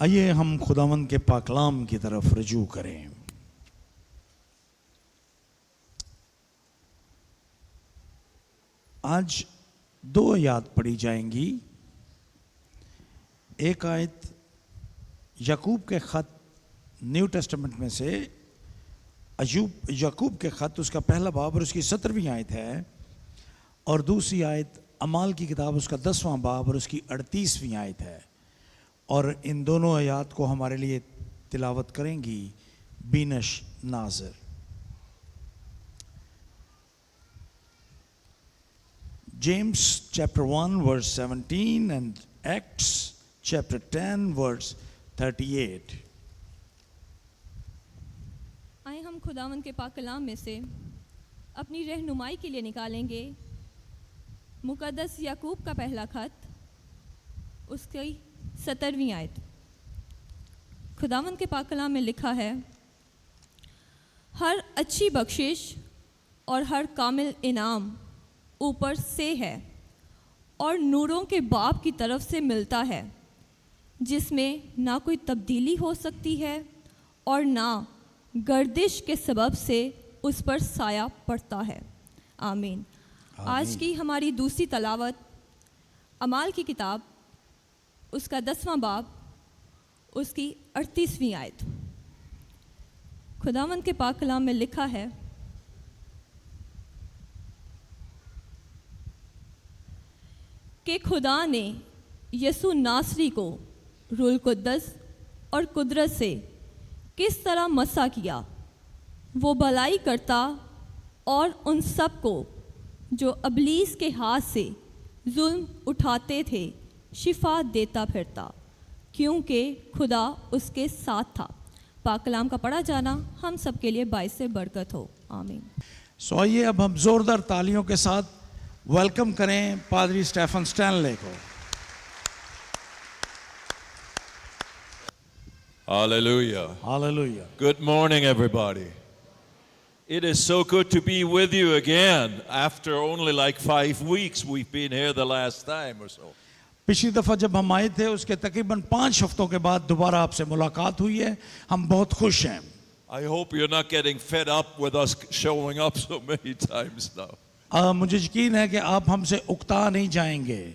आइए हम खुदावंद के पाकलाम की तरफ रजू करें। आज दो आयत पढ़ी जाएंगी। एक आयत याकूब के खत न्यू टेस्टामेंट में से याकूब के खत उसका पहला बाब और उसकी 17वीं आयत है, और दूसरी आयत अमाल की किताब उसका 10वां बाब और उसकी 38वीं आयत है। और इन दोनों आयत को हमारे लिए तिलावत करेंगी बीनश नाज़र। James chapter 1 verse 17 and Acts chapter 10 verse 38। आए हम खुदावंद के पाक कलाम में से अपनी रहनुमाई के लिए निकालेंगे मुकद्दस याकूब का पहला खत, उसकी 17वीं आयत। खुदावंद के पाक कलाम में लिखा है, हर अच्छी बख्शिश और हर कामिल इनाम ऊपर से है और नूरों के बाप की तरफ से मिलता है, जिसमें ना कोई तब्दीली हो सकती है और ना गर्दिश के सबब से उस पर साया पड़ता है। आमीन। आज की हमारी दूसरी तलावत अमाल की किताब उसका 10वां बाब उसकी 38वीं आयत। खुदावंद के पाक कलाम में लिखा है, कि खुदा ने यसू नासरी को रूल कुद्दस और कुदरत से किस तरह मसा किया, वो भलाई करता और उन सब को जो अबलीस के हाथ से जुल्म उठाते थे शिफा देता फिरता, क्योंकि खुदा उसके साथ था। पाक कलाम का पढ़ा जाना हम सब के लिए बाइस से बरकत हो। आमीन। सो आइए अब हम जोरदार तालियों के साथ वेलकम करें पादरी स्टेफन स्टैनले को। Hallelujah. Hallelujah. Good morning, everybody. It is so good to be with you again after only like 5 weeks. We've been here the last time or so. पिछली दफ़ा जब हम आए थे उसके तकरीबन 5 हफ्तों के बाद दोबारा आपसे मुलाकात हुई है। हम बहुत खुश हैं। I hope you're not getting fed up with us showing up so many times now. मुझे यकीन है कि आप हमसे उकता नहीं जाएंगे।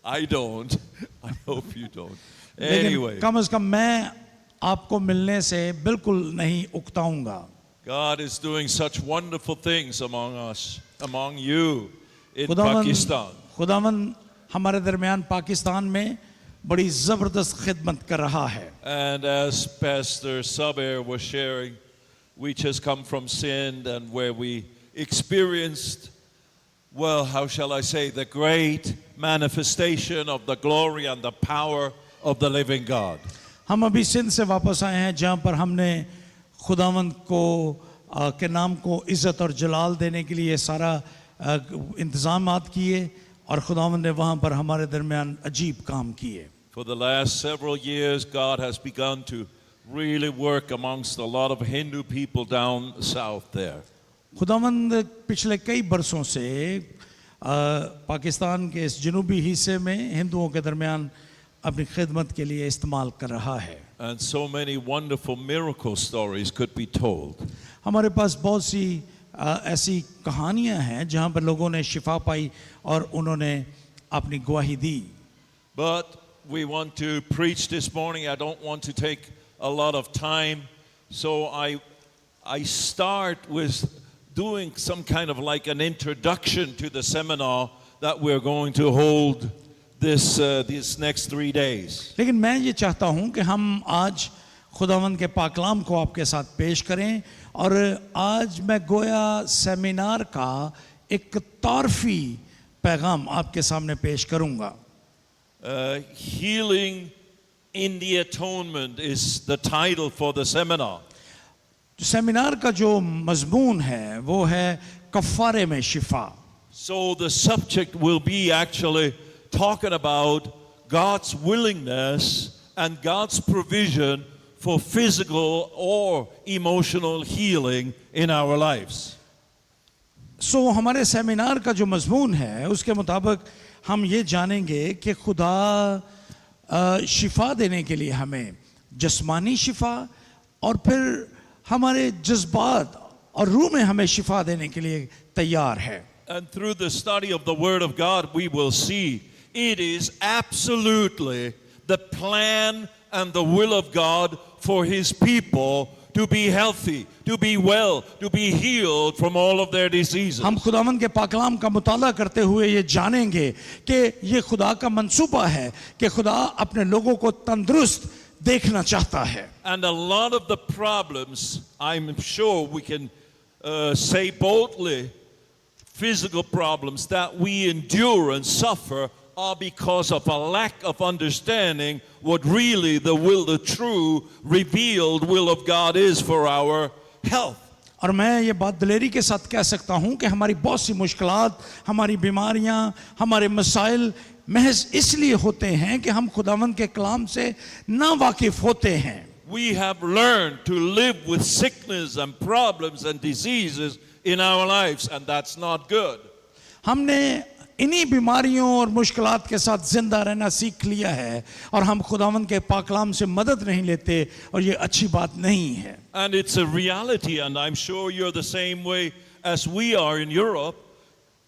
I don't. I hope you don't. लेकिन Anyway, कम से कम मैं आपको मिलने से बिल्कुल नहीं उकताऊंगा। God is doing such wonderful things among us, among you in Pakistan. खुदावन हमारे दरमियान पाकिस्तान में बड़ी ज़बरदस्त खिदमत कर रहा है। And as Pastor Saber was sharing, we just come from Sindh, and where we experienced, well, how shall I say, the great manifestation of the glory and the power of the living God. हम अभी सिंध से वापस आए हैं, जहाँ पर हमने खुदावंद को के नाम को इज़्ज़त और जलाल देने के लिए सारा इंतज़ामात किए, और खुदावंद ने वहाँ पर हमारे दरमियान अजीब काम किए। For the last several years, God has begun to really work amongst a lot of Hindu people down south there. खुदावंद पिछले कई बरसों से पाकिस्तान के इस जनूबी हिस्से में हिंदुओं के दरमियान अपनी खिदमत के लिए इस्तेमाल कर रहा है। And so many wonderful miracle stories could be told. हमारे पास बहुत सी ऐसी कहानियां हैं जहां पर लोगों ने शिफा पाई और उन्होंने अपनी गवाही दी। But we want to preach this morning. I don't want to take a lot of time, so I start with doing some kind of like an introduction to the seminar that we're going to hold these next 3 days. लेकिन मैं ये चाहता हूं कि हम आज खुदावंद के पाकलाम को आपके साथ पेश करें, और आज मैं गोया सेमिनार का एक तारफी पैगाम आपके सामने पेश करूंगा। Healing in the Atonement is the title for the seminar. Seminar का जो मजमून है वो है कफ़ारे में शिफा। So the subject will be actually talking about God's willingness and God's provision for physical or emotional healing in our lives. सो हमारे seminar का जो मजमून है उसके मुताबिक हम ये जानेंगे कि खुदा शिफा देने के लिए हमें जिस्मानी शिफा और फिर हमारे जज्बात और रूह में हमें शिफा देने के लिए तैयार है. And through the study of the Word of God, we will see it is absolutely the plan and the will of God for His people to be healthy, to be well, to be healed from all of their diseases. हम खुदावंद के पाकलाम का मुताला करते हुए ये जानेंगे कि ये खुदा का मंसूबा है कि खुदा अपने लोगों को तंदुरुस्त देखना चाहता है. And a lot of the problems, I'm sure we can say boldly, physical problems that we endure and suffer are because of a lack of understanding what really the true revealed will of God is for our health. और मैं ये बात दिलेरी के साथ कह सकता हूँ कि हमारी बहुत सी मुश्किलात, हमारी बीमारियाँ, हमारे मसाइल महज इसलिए होते हैं कि हम खुदावंद के कलाम से ना वाकिफ होते हैं. We have learned to live with sickness and problems and diseases in our lives, and that's not good. हमने इन्हीं बीमारियों और मुश्किलात के साथ जिंदा रहना सीख लिया है और हम खुदावंद के पाकलाम से मदद नहीं लेते और ये अच्छी बात नहीं है. And it's a reality, and I'm sure you're the same way as we are in Europe.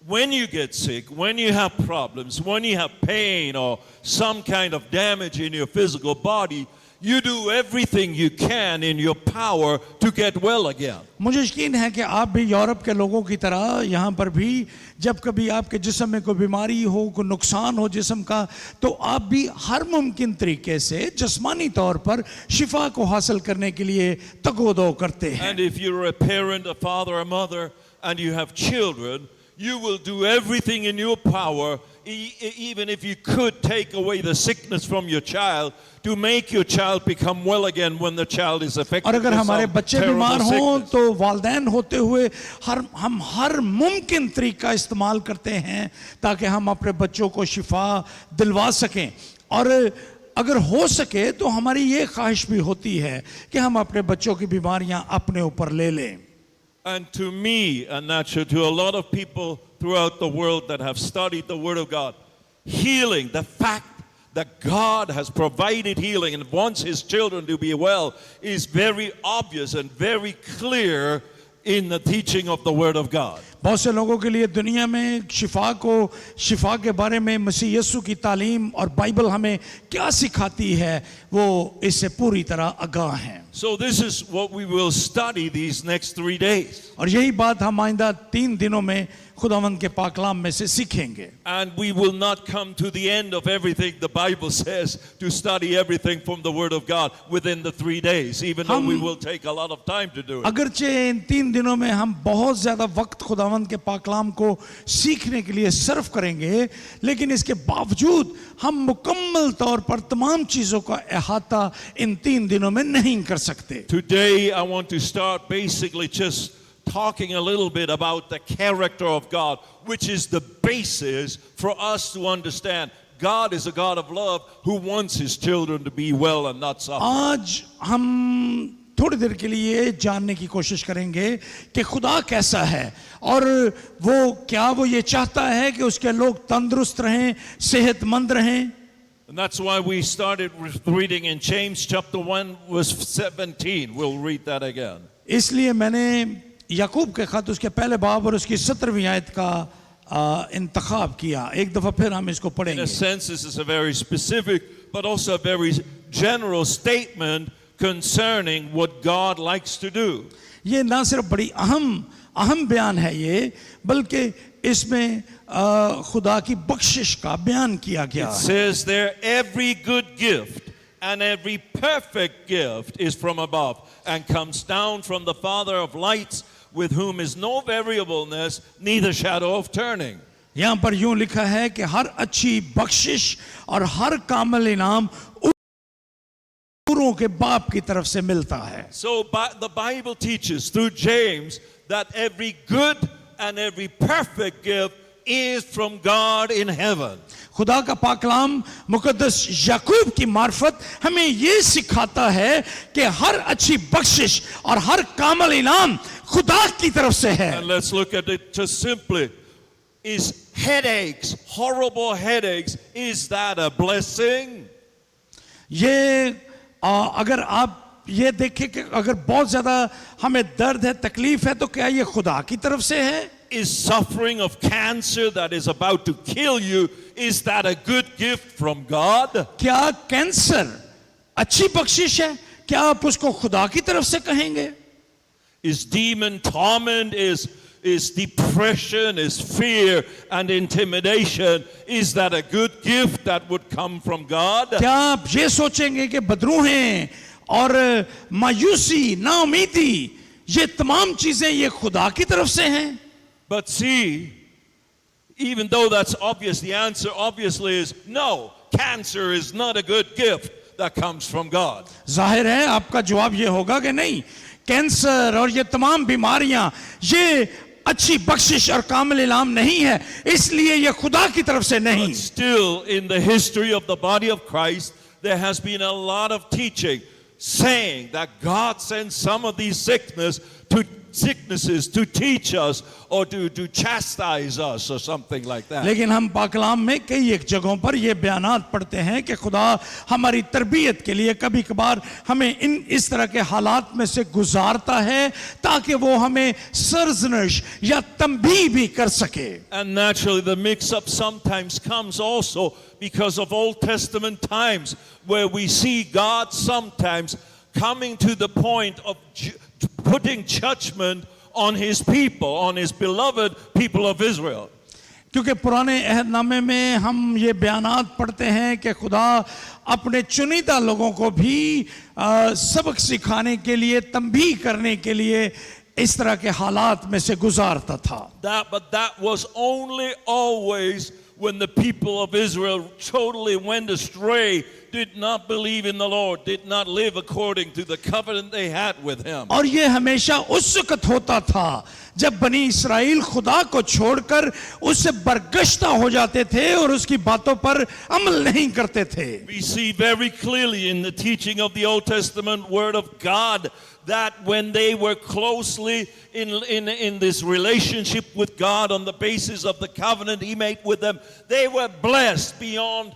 When you get sick, when you have problems, when you have pain or some kind of damage in your physical body, you do everything you can in your power to get well again. मुझे यकीन है कि आप भी Europe के लोगों की तरह यहाँ पर भी जब कभी आपके जिस्म में कोई बीमारी हो, कोई नुकसान हो जिस्म का, तो आप भी हर मुमकिन तरीके से जिस्मानी तौर पर शिफा को हासिल करने के लिए तगोदो करते हैं. And if you're a parent, a father, a mother, and you have children, you will do everything in your power, even if you could take away the sickness from your child, to make your child become well again when the child is affected और अगर with हमारे some बच्चे terrible बीमार हों sickness. तो वालदैन होते हुए हम हर मुमकिन तरीका इस्तेमाल करते हैं ताकि हम अपने बच्चों को शिफा दिलवा सकें. और अगर हो सके तो हमारी ये ख्वाहिश भी होती है कि हम अपने बच्चों की बीमारियां अपने ऊपर ले लें. And to me, and naturally to a lot of people throughout the world that have studied the Word of God, healing, the fact that God has provided healing and wants His children to be well, is very obvious and very clear in the teaching of the Word of God. बहुत से लोगों के लिए दुनिया में शिफा के बारे में मसीह यीशु की तालीम और बाइबल हमें क्या सिखाती है वो इससे पूरी तरह आगाह हैं. So this is what we will study these next 3 days. और यही बात हम आइंदा 3 दिनों में खुदावंद के पाकलाम में से सीखेंगे. And we will not come to the end of everything the Bible says to study everything from the Word of God within the 3 days, even though we will take a lot of time to do it. अगरचे इन 3 दिनों में हम बहुत ज्यादा वक्त खुदावंद के पाकलाम को सीखने के लिए सर्व करेंगे, लेकिन इसके बावजूद हम मुकम्मल तौर पर तमाम चीजों का अहाता इन 3 दिनों में नहीं कर सकते. Today I want to start basically just talking a little bit about the character of God, which is the basis for us to understand God is a God of love who wants His children to be well and not suffer. आज हम थोड़ी देर के लिए जानने की कोशिश करेंगे कि खुदा कैसा है और वो ये चाहता है कि उसके लोग तंदुरुस्त रहें, सेहतमंद रहें. And that's why we started reading in James chapter 1 verse 17. We'll read that again. इसलिए मैंने याकूब के खत उसके पहले बाब और उसकी 17वीं आयत का इंतखाब किया. एक दफा फिर हम इसको In a पढ़ेंगे. sense, this is a very specific but also a very general statement concerning what God likes to do. ये ना सिर्फ बड़ी अहम बयान है ये, बल्कि इसमें खुदा की बख्शिश का बयान किया गया It है. says there, every good gift and every perfect gift is from above and comes down from the Father of lights, with whom is no variableness, neither shadow of turning. यहाँ पर यूं लिखा है कि हर अच्छी बख्शिश और हर कामिल इनाम नूरों के बाप की तरफ से मिलता है. So the Bible teaches through James that every good and every perfect gift is from God in heaven. खुदा का पाकलाम मुकद्दस याकूब की मार्फत हमें ये सिखाता है कि हर अच्छी बख्शिश और हर कामिल इनाम खुदा की तरफ से है. And let's look at it just simply. Is headaches, horrible headaches, is that a blessing? ये अगर आप ये देखें कि अगर बहुत ज्यादा हमें दर्द है, तकलीफ है, तो क्या ये खुदा की तरफ से है? Is suffering of cancer that is about to kill you, is that a good gift from God? क्या कैंसर अच्छी बख्शिश है? क्या आप उसको खुदा की तरफ से कहेंगे? Is demon torment, is depression, is fear and intimidation, is that a good gift that would come from God? क्या आप ये सोचेंगे कि बदरूहें और मायूसी, नाउमीदी, ये तमाम चीजें ये खुदा की तरफ से हैं? But see, even though that's obvious, the answer obviously is no. Cancer is not a good gift that comes from God. जाहिर है आपका जवाब ये होगा कि नहीं, कैंसर और ये तमाम बीमारियां ये अच्छी बख्शिश और कामिल इनाम नहीं है, इसलिए ये खुदा की तरफ से नहीं। But still, in the history of the body of Christ, there has been a lot of teaching saying that God sends some of these sicknesses to teach us or to chastise us or something like that. लेकिन हम पाकलाम में कई एक जगहों पर ये बयानात पढ़ते हैं कि खुदा हमारी तरबियत के लिए कभी कभार हमें इस तरह के हालात में से गुजारता है ताकि वो हमें सरजनश या तंबीह भी कर सके। And naturally the mix-up sometimes comes also because of Old Testament times where we see God sometimes coming to the point of putting judgment on his people, on his beloved people of Israel. क्योंकि पुराने अहदनामे में हम ये बयानात पढ़ते हैं कि खुदा अपने चुनिंदा लोगों को भी सबक सिखाने के लिए, तंबीह करने के लिए इस तरह के हालात में से गुजारता था। But that was only always when the people of Israel totally went astray, did not believe in the Lord, did not live according to the covenant they had with him. और ये हमेशा उस वक्त होता था जब बनी इस्राएल खुदा को छोड़कर उससे बरगश्ता हो जाते थे और उसकी बातों पर अमल नहीं करते थे। We see very clearly in the teaching of the Old Testament word of God that when they were closely in this relationship with God on the basis of the covenant he made with them, they were blessed beyond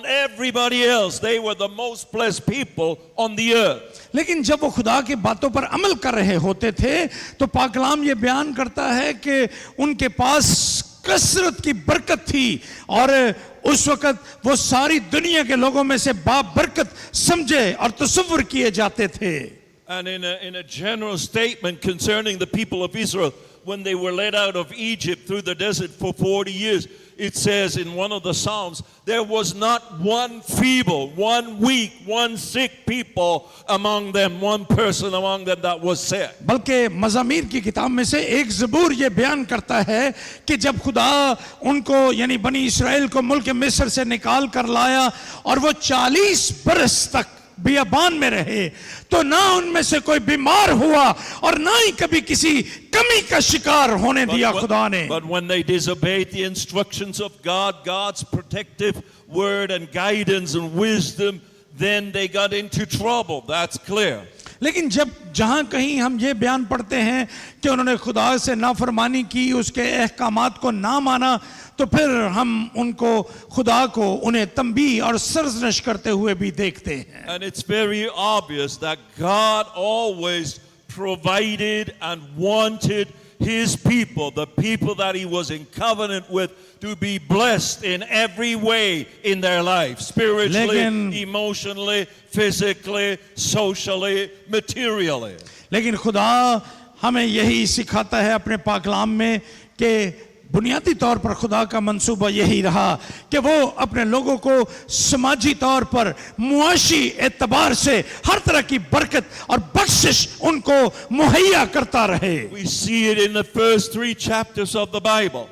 everybody else. They were the most blessed people on the earth. लेकिन जब वो खुदा की बातों पर अमल कर रहे होते थे तो पाकलाम ये बयान करता है कि उनके पास कसरत की बरकत थी और उस वक्त वो सारी दुनिया के लोगों में से बाबरकत समझे और तसव्वुर किए जाते थे। And in a general statement concerning the people of Israel when they were led out of Egypt through the desert for 40 years, it says in one of the Psalms, there was not one feeble, one weak, one sick people among them, one person among them that was sick. बल्कि मज़ामीर की किताब में से एक ज़बूर ये बयान करता है कि जब खुदा उनको यानी बनी इस्राएल को मुल्क मिस्र से निकाल कर लाया और वो 40 बरस तक बियाबान में रहे तो ना उनमें से कोई बीमार हुआ और ना ही कभी किसी कमी का शिकार होने दिया खुदा ने। But when they disobeyed the instructions of God, God's protective word and guidance and wisdom, then they got into trouble. That's clear. लेकिन जब जहां कहीं हम ये बयान पढ़ते हैं कि उन्होंने खुदा से नाफरमानी की, उसके अहकामात को ना माना, तो फिर हम उनको खुदा को उन्हें तंबीह और सरजनश करते हुए भी देखते हैं। And it's very obvious that God always provided and wanted his people, the people that he was in covenant with, to be blessed in every way in their life, spiritually, emotionally, physically, socially, materially. लेकिन खुदा हमें यही सिखाता है अपने पाकलाम में कि बुनियादी तौर पर खुदा का मंसूबा यही रहा कि वो अपने लोगों को समाजी तौर पर मुआशी एतबार से हर तरह की बरकत और बख्शिश उनको मुहैया करता रहे। We see it in the first 3 chapters of the Bible.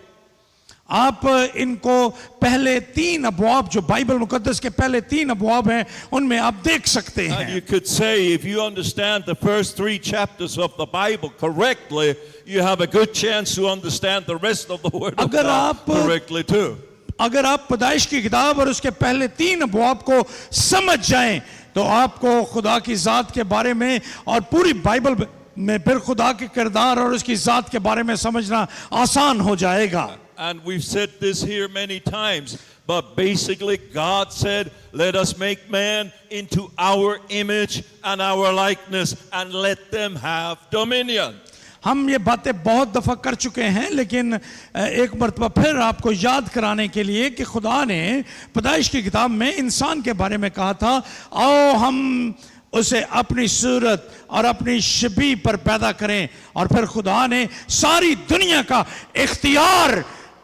आप इनको पहले 3 अबवाब जो बाइबल मुकद्दस के पहले 3 अबवाब हैं उनमें आप देख सकते हैं। And you could say if you understand the first 3 chapters of the Bible correctly, you have a good chance to understand the rest of the word of God correctly too. अगर आप पैदाइश की किताब और उसके पहले 3 अबवाब को समझ जाएं तो आपको खुदा की जात के बारे में और पूरी बाइबल में फिर खुदा के किरदार और उसकी जात के बारे में समझना आसान हो जाएगा। And we've said this here many times But basically, God said, let us make man into our image and our likeness and let them have dominion. हम ये बातें बहुत दफ़ा कर चुके हैं, लेकिन एक मरतबा फिर आपको याद कराने के लिए कि खुदा ने पैदाइश की किताब में इंसान के बारे में कहा था, आओ हम उसे अपनी सूरत और अपनी शबीह पर पैदा करें, और फिर खुदा ने सारी दुनिया का इख्तियार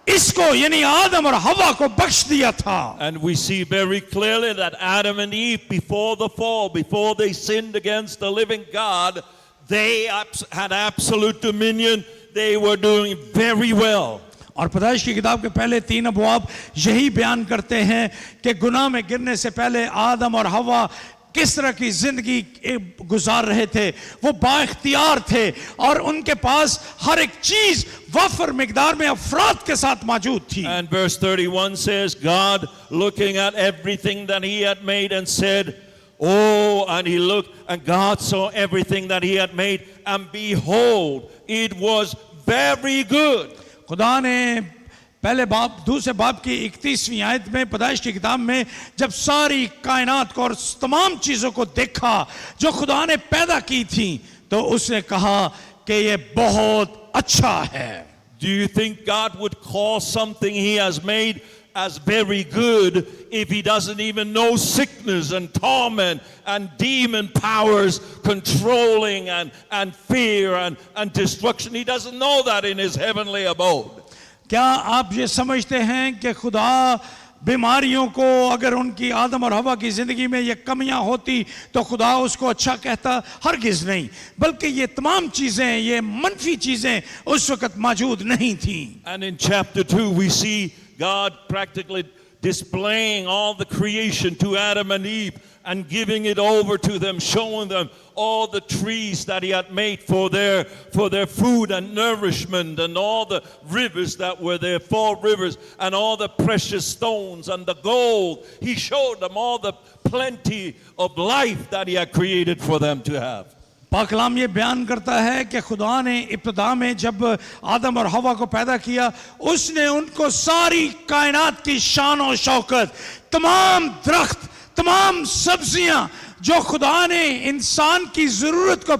इसको यानी आदम और हवा को बख्श दिया था. And we see very clearly that Adam and Eve, before the fall, before they sinned against the living God, they had absolute dominion. They were doing very well. और पैदाइश की किताब के पहले 3 अबवाब यही बयान करते हैं कि गुनाह में गिरने से पहले आदम और हवा किस तरह की जिंदगी गुजार रहे थे. वो बाइख्तियार थे और उनके पास हर एक चीज वाफर मिकदार में अफराद के साथ मौजूद थी. And verse 31 says, God looking at everything that he had made and said, oh, and he looked, and God saw everything that he had made, and behold, it was very good. खुदा ने पहले बाब दूसरे बाब की 31वीं आयत में पैदाइश की किताब में जब सारी कायनात को और तमाम चीजों को देखा जो खुदा ने पैदा की थी, तो उसने कहा कि ये बहुत अच्छा है. Do you think God would call something he has made as very good if he doesn't even know sickness and torment and demon powers controlling and fear and destruction? He doesn't know that in his heavenly abode. क्या आप ये समझते हैं कि खुदा बीमारियों को, अगर उनकी आदम और हवा की जिंदगी में ये कमियां होती तो खुदा उसको अच्छा कहता? हरगिज नहीं, बल्कि ये तमाम चीजें, ये मनफी चीजें उस वक्त मौजूद नहीं थी. And in chapter 2 we see God practically displaying all the creation to Adam and Eve and giving it over to them, showing them all the trees that he had made for their food and nourishment, and all the rivers that were there, 4 rivers, and all the precious stones and the gold. He showed them all the plenty of life that he had created for them to have. पाक कलाम ये बयान करता है कि खुदा ने इब्तिदा में जब आदम और हवा को पैदा किया, उसने उनको सारी कायनात की शान और शौकत, तमाम दरख्त, तमाम सब्जियां जो खुदा ने इंसान की जरूरत को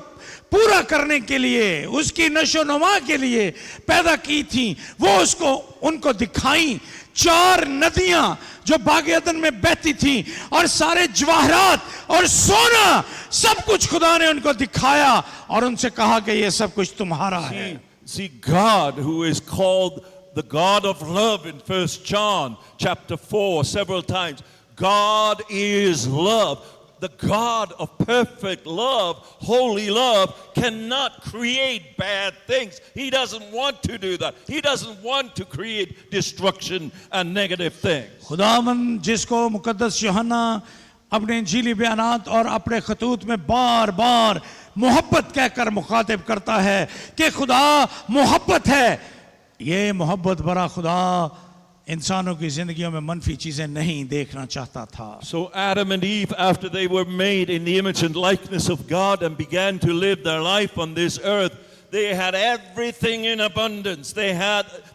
पूरा करने के लिए, उसकी नशो नुमा के लिए पैदा की थी, वो उसको उनको दिखाई. 4 नदियां जो बाग अदन में बहती थी और सारे जवाहरात और सोना सब कुछ खुदा ने उनको दिखाया और उनसे कहा कि ये सब कुछ तुम्हारा है. See, God, who is called the God of love in 1 John chapter 4 several times, God is love. The God of perfect love, holy love, cannot create bad things. He doesn't want to do that. He doesn't want to create destruction and negative things. खुदावंद जिसको मुकद्दस यूहन्ना अपने इंजीली बयानात और अपने खतूत में बार बार मोहब्बत कहकर मुखातिब करता है कि खुदा मोहब्बत है, ये मोहब्बत भरा खुदा इंसानों की जिंदगियों में मनफी चीजें नहीं देखना चाहता था. So Adam and Eve, after they were made in the image and likeness of God and began to live their life on this earth, they had everything in abundance. They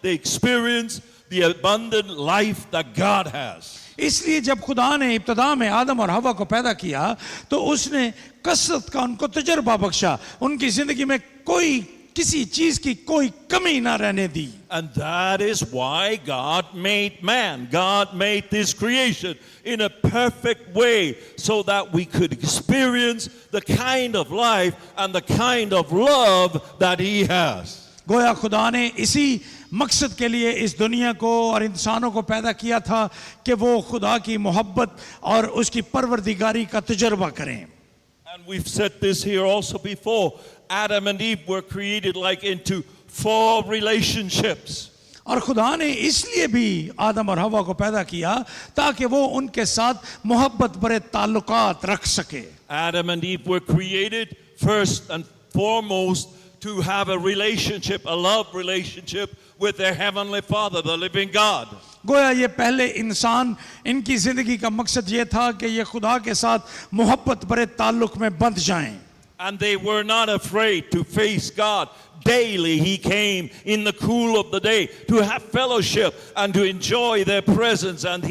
experienced the abundant life that God has. इसलिए जब खुदा ने इब्तिदा में आदम और हवा को पैदा किया तो उसने कसरत का उनको तजर्बा बख्शा, उनकी जिंदगी में कोई किसी चीज की कोई कमी ना रहने दी. And that is why God made man. God made this creation in a perfect way so that we could experience the kind of life and the kind of love that he has. गोया खुदा ने इसी मकसद के लिए इस दुनिया को और इंसानों को पैदा किया था कि वो खुदा की मोहब्बत और उसकी परवरदिगारी का तजर्बा करें. And we've said this here also before. Adam and Eve were created like into 4 relationships. और खुदा ने इसलिए भी आदम और हवा को पैदा किया ताकि वो उनके साथ मोहब्बत भरे ताल्लुकात रख सके. Adam and Eve were created first and foremost to have a relationship, a love relationship with their heavenly Father, the living God. गोया ये पहले इंसान, इनकी जिंदगी का मकसद ये था कि ये खुदा के साथ मोहब्बत भरे ताल्लुक में बंध जाएं. And they were not afraid to face God. Daily he came in the cool of the day to have fellowship and to enjoy their presence, and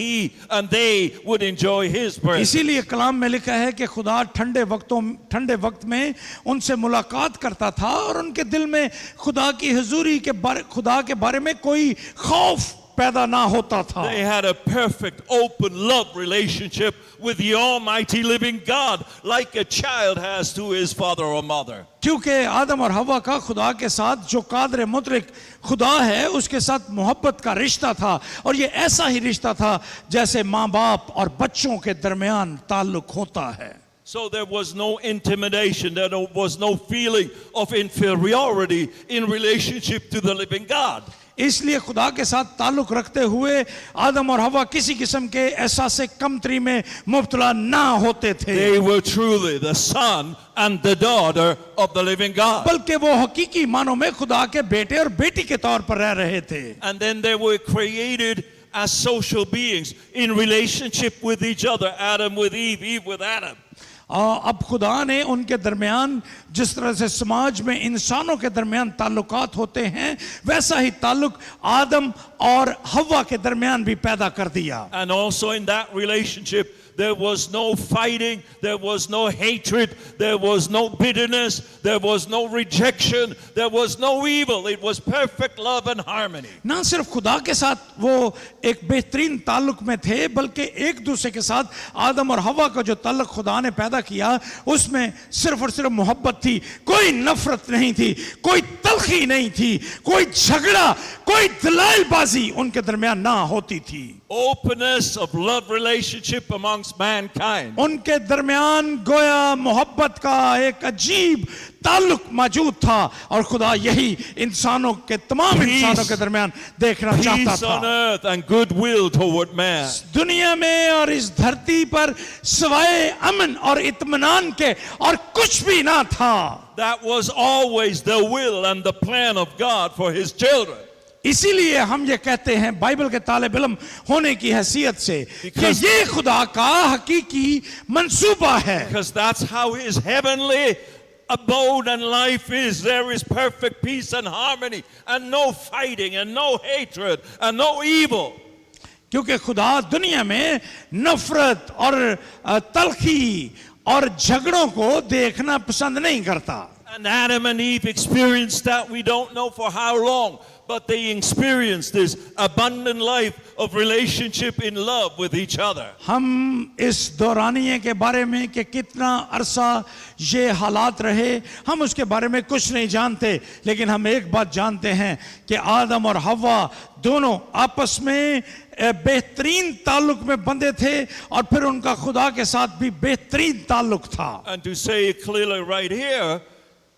they would enjoy his presence. इसीलिए कलाम में लिखा है कि खुदा ठंडे वक्त में उनसे मुलाकात करता था और उनके दिल में खुदा के बारे में कोई खौफ पैदा ना होता था. They had a perfect open love relationship with the almighty living God, like a child has to his father or mother. क्योंकि आदम और हवा का खुदा के साथ जो कादर मुतलक खुदा है उसके साथ मोहब्बत का रिश्ता था, और ये ऐसा ही रिश्ता था जैसे माँ बाप और बच्चों के दरमियान ताल्लुक होता है. So there was no intimidation, there was no feeling of inferiority in relationship to the living God. इसलिए खुदा के साथ ताल्लुक रखते हुए आदम और हवा किसी किस्म के एहसास कमतरी में मुब्तला ना होते थे. They were truly the son and the daughter of the living God. बल्कि वो हकीकी मानों में खुदा के बेटे और बेटी के तौर पर रह रहे थे. And then they were created as social beings in relationship with each other. Adam with Eve, Eve with Adam. अब खुदा ने उनके दरमियान जिस तरह से समाज में इंसानों के दरमियान ताल्लुकात होते हैं, वैसा ही ताल्लुक आदम और हव्वा के दरमियान भी पैदा कर दिया. And also in that relationship there was no fighting, there was no hatred, there was no bitterness, there was no rejection, there was no evil. It was perfect love and harmony. ना सिर्फ खुदा के साथ वो एक बेहतरीन ताल्लुक में थे, बल्कि एक दूसरे के साथ आदम और हवा का जो ताल्लुक खुदा ने पैदा किया उसमें सिर्फ और सिर्फ मोहब्बत थी. कोई नफरत नहीं थी, कोई तलखी नहीं थी, कोई झगड़ा, कोई दलालबाजी उनके दरमियान ना होती थी. Openness of love relationship amongst mankind. उनके दरमियान गोया मोहब्बत का एक अजीब ताल्लुक मौजूद था, और खुदा यही इंसानों के तमाम इंसानों के दरमियान देखना चाहता Peace on था. earth and goodwill toward man. दुनिया में और इस धरती पर सिवाय अमन और इत्मीनान के और कुछ भी ना था. That was always the will and the plan of God for his children. इसीलिए हम ये कहते हैं बाइबल के तालिब इल्म होने की हैसियत से कि ये खुदा का हकीकी मंसूबा है. Because that's how his heavenly abode and life is. There is perfect peace and harmony and no fighting and no hatred and no evil. क्योंकि खुदा दुनिया में नफरत और तलखी और झगड़ों को देखना पसंद नहीं करता. And Adam and Eve experienced that. We don't know for how long, but they experienced this abundant life of relationship in love with each other. हम इस दौरानिये के बारे में कि कितना अरसा ये हालात रहे, हम उसके बारे में कुछ नहीं जानते, लेकिन हम एक बात जानते हैं कि आदम और हव्वा दोनों आपस में बेहतरीन ताल्लुक में बंधे थे, और फिर उनका खुदा के साथ भी बेहतरीन ताल्लुक था. And to say it clearly right here,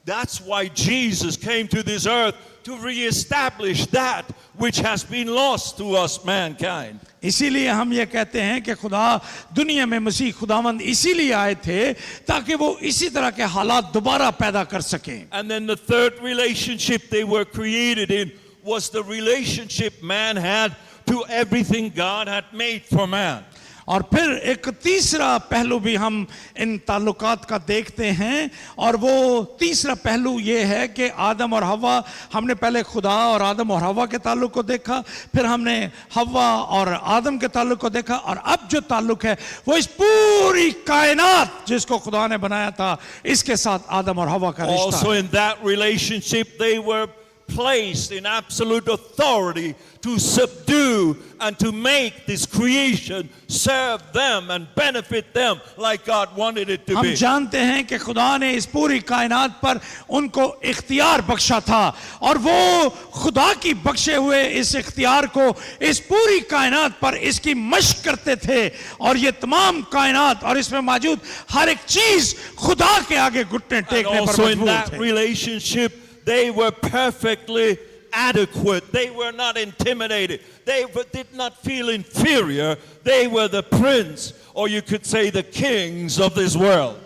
that's why Jesus came to this earth, to reestablish that which has been lost to us mankind. इसीलिए हम ये कहते हैं कि खुदा दुनिया में मसीह खुदावंद इसीलिए आए थे ताकि वो इसी तरह के हालात दोबारा पैदा कर सकें. And then the third relationship they were created in was the relationship man had to everything God had made for man. और फिर एक तीसरा पहलू भी हम इन ताल्लुकात का देखते हैं, और वो तीसरा पहलू ये है कि आदम और हव्वा, हमने पहले खुदा और आदम और हव्वा के ताल्लुक को देखा, फिर हमने हव्वा और आदम के ताल्लुक को देखा, और अब जो ताल्लुक है वो इस पूरी कायनात जिसको खुदा ने बनाया था इसके साथ आदम और हव्वा का रिश्ता Also है. in that relationship they were placed in absolute authority to subdue and to make this creation serve them and benefit them like God wanted it to हम be. जानते हैं कि खुदा ने इस पूरी कायनात पर उनको इख्तियार बख्शा था, और वो खुदा की बख्शे हुए इस इख्तियार को इस पूरी कायनात पर इसकी मश्क करते थे, और ये तमाम कायनात और इसमें मौजूद हर एक चीज खुदा के आगे घुटने And टेकने पर also in मजबूर that थे. relationship they were perfectly adequate. They were not intimidated. They did not feel inferior. They were the prince, or you could say the kings of this world.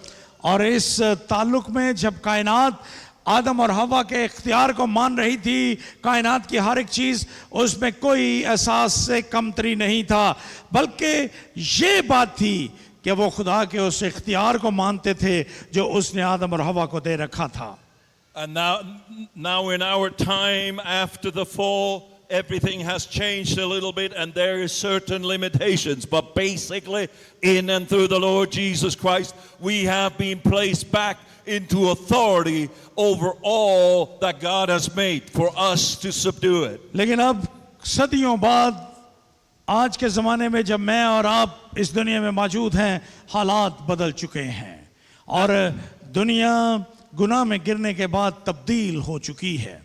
और इस ताल्लुक में जब कायनात आदम और हवा के इख्तियार को मान रही थी, कायनात की हर एक चीज, उसमें कोई एहसास से कमतरी नहीं था, बल्कि ये बात थी कि वो खुदा के उस इख्तियार को मानते थे जो उसने आदम और हवा को दे रखा था। And now in our time after the fall, everything has changed a little bit and there is certain limitations. But basically, in and through the Lord Jesus Christ, we have been placed back into authority over all that God has made for us to subdue it. लेकिन अब सदियों बाद आज के ज़माने में जब मैं और आप इस दुनिया में मौजूद हैं, हालात बदल चुके हैं और दुनिया गुनाह में गिरने के बाद तब्दील हो चुकी है।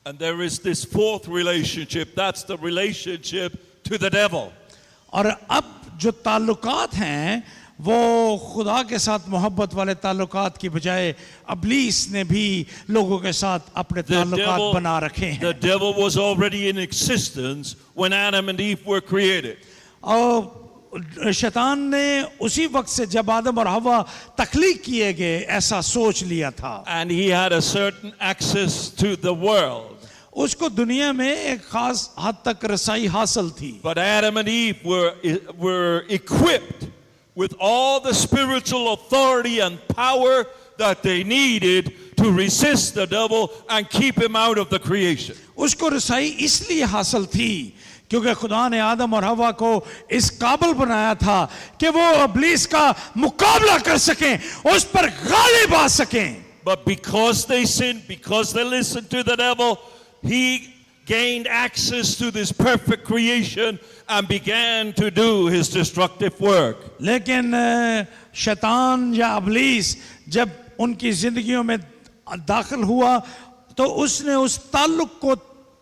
And there is this fourth relationship, that's the relationship to the devil. और अब जो ताल्लुकात हैं वो खुदा के साथ मोहब्बत वाले ताल्लुकात की बजाय अब्लीस ने भी लोगों के साथ अपने ताल्लुकात बना रखे हैं। The devil was already in existence when Adam and Eve were created. और शैतान ने उसी वक्त से जब आदम और हवा तख्लीक किए गए ऐसा सोच लिया था। And he had a certain access to the world. उसको दुनिया में एक खास हद तक रसाई हासिल थी। But Adam and Eve were equipped with all the spiritual authority and power that they needed to resist the devil and keep him out of the creation. उसको रसाई इसलिए हासिल थी क्योंकि खुदा ने आदम और हवा को इस काबिल बनाया था कि वो इब्लीस का मुकाबला कर सकें, उस पर गालिब आ सकें। But because they sinned, because they listened to the devil, he gained access to this perfect creation and began to do his destructive work. लेकिन शैतान या इब्लीस जब उनकी जिंदगियों में दाखिल हुआ तो उसने उस ताल्लुक को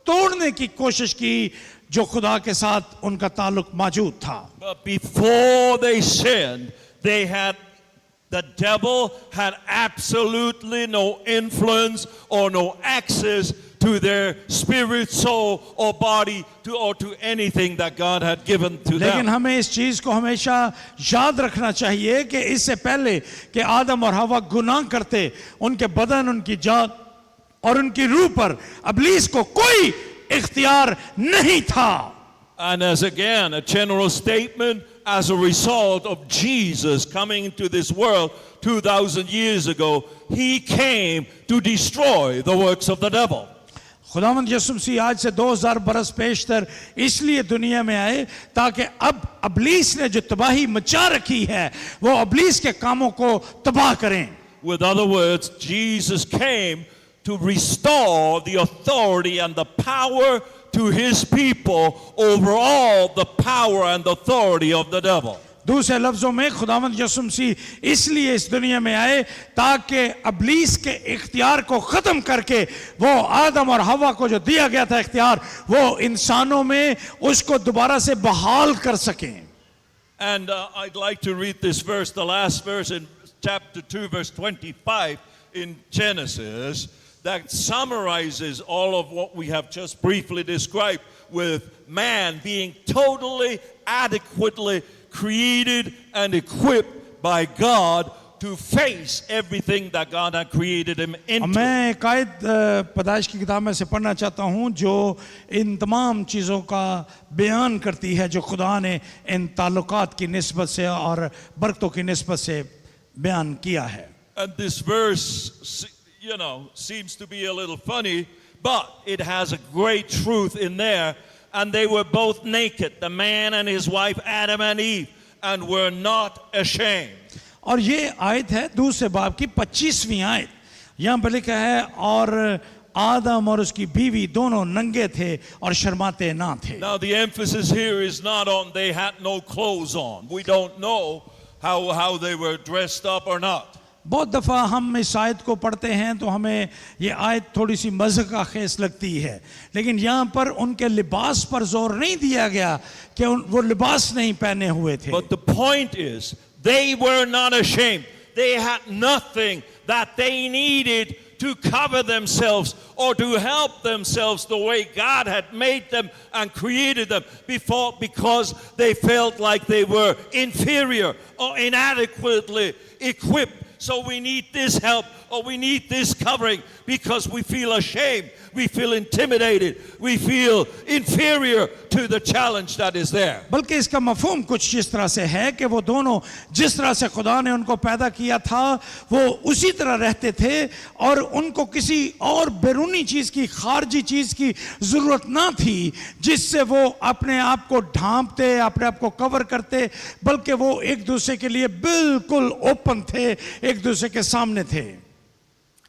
तोड़ने की कोशिश की जो खुदा के साथ उनका ताल्लुक मौजूद था। But before they sinned, the devil had absolutely no influence or no access to their spirit, soul, or body, or to anything that God had given to लेकिन them. हमें इस चीज को हमेशा याद रखना चाहिए कि इससे पहले कि आदम और हवा गुनाह करते, उनके बदन, उनकी जात और उनकी रूह पर इब्लीस को कोई इख्तियार नहीं था। And as again a general statement, as a result of Jesus coming into this world 2,000 years ago, he came to destroy the works of the devil. खुदावंद यीशु मसीह आज से 2000 बरस पेशतर इसलिए दुनिया में आए ताकि अब इब्लीस ने जो तबाही मचा रखी है वो इब्लीस के कामों को तबाह करें। With other words, Jesus came to restore the authority and the power to his people over all the power and authority of the devil. दूसरे लफ्जों में खुदावंद यीशु मसीह इसलिए इस दुनिया में आए ताकि इब्लीस के इख्तियार को खत्म करके वो आदम और हवा को जो दिया गया था इख्तियार वो इंसानों में उसको दोबारा से बहाल कर सकें। And I'd like to read this verse, the last verse in chapter 2 verse 25 in Genesis, that summarizes all of what we have just briefly described, with man being totally adequately created and equipped by God to face everything that God had created him into. मैं एक आयत पैदाइश की किताब में से पढ़ना चाहता हूं जो इन तमाम चीज़ों का बयान करती है जो खुदा ने इन ताल्लुकात की निस्बत से और बरकतों की निस्बत से बयान किया है। And this verse, seems to be a little funny, but it has a great truth in there. And they were both naked, the man and his wife, Adam and Eve, and were not ashamed. और ये आयत है दूसरे बाब की 25वीं आयत। यहाँ पर लिखा है और आदम और उसकी बीवी दोनों नंगे थे और शर्माते ना थे। Now the emphasis here is not on they had no clothes on. We don't know how they were dressed up or not. बहुत दफ़ा हम इस आयत को पढ़ते हैं तो हमें ये आयत थोड़ी सी मज़ाक का खेस लगती है, लेकिन यहाँ पर उनके लिबास पर जोर नहीं दिया गया कि वो लिबास नहीं पहने हुए थे। But the point is, they were not ashamed. They had nothing that they needed to cover themselves or to help themselves the way God had made them and created them before, because they felt like they were inferior or inadequately equipped. So we need this help or we need this covering because we feel ashamed, we feel intimidated, we feel inferior to the challenge that is there. बल्कि इसका मफहूम कुछ इस तरह से है कि वो दोनों जिस तरह से खुदा ने उनको पैदा किया था वो उसी तरह रहते थे और उनको किसी और बैरूनी चीज की, खारजी चीज की जरूरत ना थी जिससे वो अपने आप को ढांपते, अपने आप को कवर करते, बल्कि वो एक दूसरे के लिए बिल्कुल ओपन थे, एक दूसरे के सामने थे.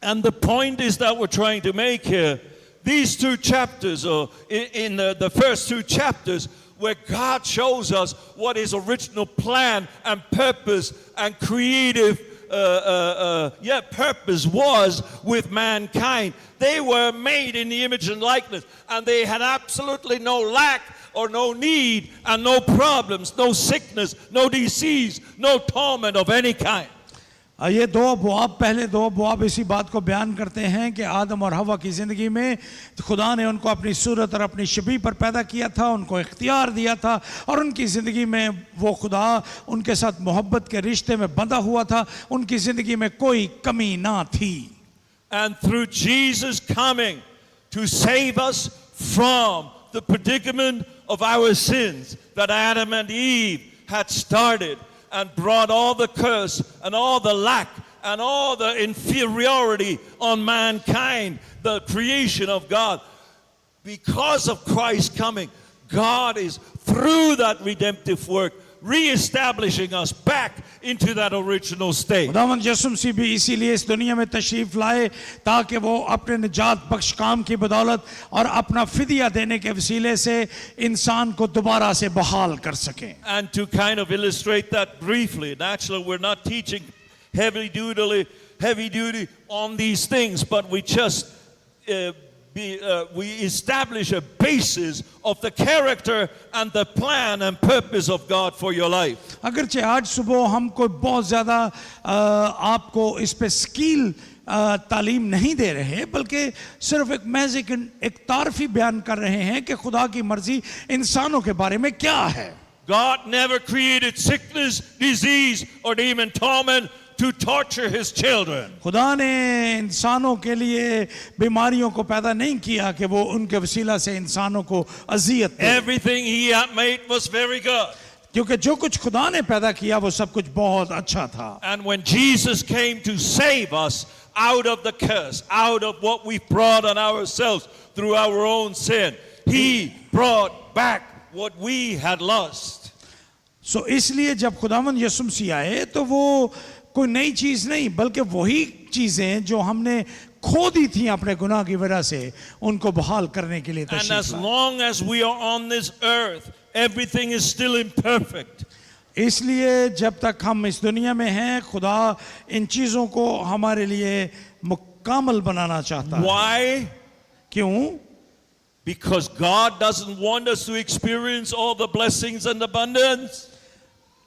And the point is that we're trying to make here, these two chapters, or in the first two chapters, where God shows us what his original plan and purpose and creative purpose was with mankind. They were made in the image and likeness, and they had absolutely no lack or no need and no problems, no sickness, no disease, no torment of any kind. ये दो अबवाब, पहले दो अबवाब इसी बात को बयान करते हैं कि आदम और हवा की ज़िंदगी में खुदा ने उनको अपनी सूरत और अपनी शबीह पर पैदा किया था, उनको इख्तियार दिया था और उनकी ज़िंदगी में वो खुदा उनके साथ मोहब्बत के रिश्ते में बंधा हुआ था, उनकी ज़िंदगी में कोई कमी ना थी. And through Jesus coming to save us from the predicament of our sins that Adam and Eve had started, and brought all the curse and all the lack and all the inferiority on mankind, the creation of God. Because of Christ coming, God is, through that redemptive work, re-establishing us back into that original state. खुदावंद यीशु मसीह भी इसीलिए इस दुनिया में तशरीफ लाए ताकि वो अपने निजात बख्श काम की बदौलत और अपना फिदिया देने के वसीले से इंसान को दोबारा से बहाल कर सकें. And to kind of illustrate that briefly, naturally we're not teaching heavy duty on these things, but we just we establish a basis of the character and the plan and purpose of God for your life. अगरचे आज सुबह हम कोई बहुत ज़्यादा आपको इस पे स्किल तालीम नहीं दे रहे, बल्कि सिर्फ एक महज एक तारफी बयान कर रहे हैं कि खुदा की मर्जी इंसानों के बारे में क्या है. God never created sickness, disease, or demon torment to torture his children. खुदा ने इंसानों के लिए बीमारियों को पैदा नहीं किया कि वो उनके वसीला से इंसानों को अजियत दे. Everything he had made was very good. क्योंकि जो कुछ खुदा ने पैदा किया वो सब कुछ बहुत अच्छा था. And when Jesus came to save us out of the curse, out of what we brought on ourselves through our own sin, he brought back what we had lost. So इसलिए जब खुदावंद यीशु मसीह आए तो वो कोई नई चीज नहीं बल्कि वही चीजें जो हमने खो दी थी अपने गुनाह की वजह से उनको बहाल करने के लिए And तशरीफ as लाए. long as we are on this earth, everything is still imperfect. इसलिए जब तक हम इस दुनिया में हैं खुदा इन चीजों को हमारे लिए मुकम्मल बनाना चाहता है. Why? क्यों? Because God doesn't want us to experience all the blessings and abundance.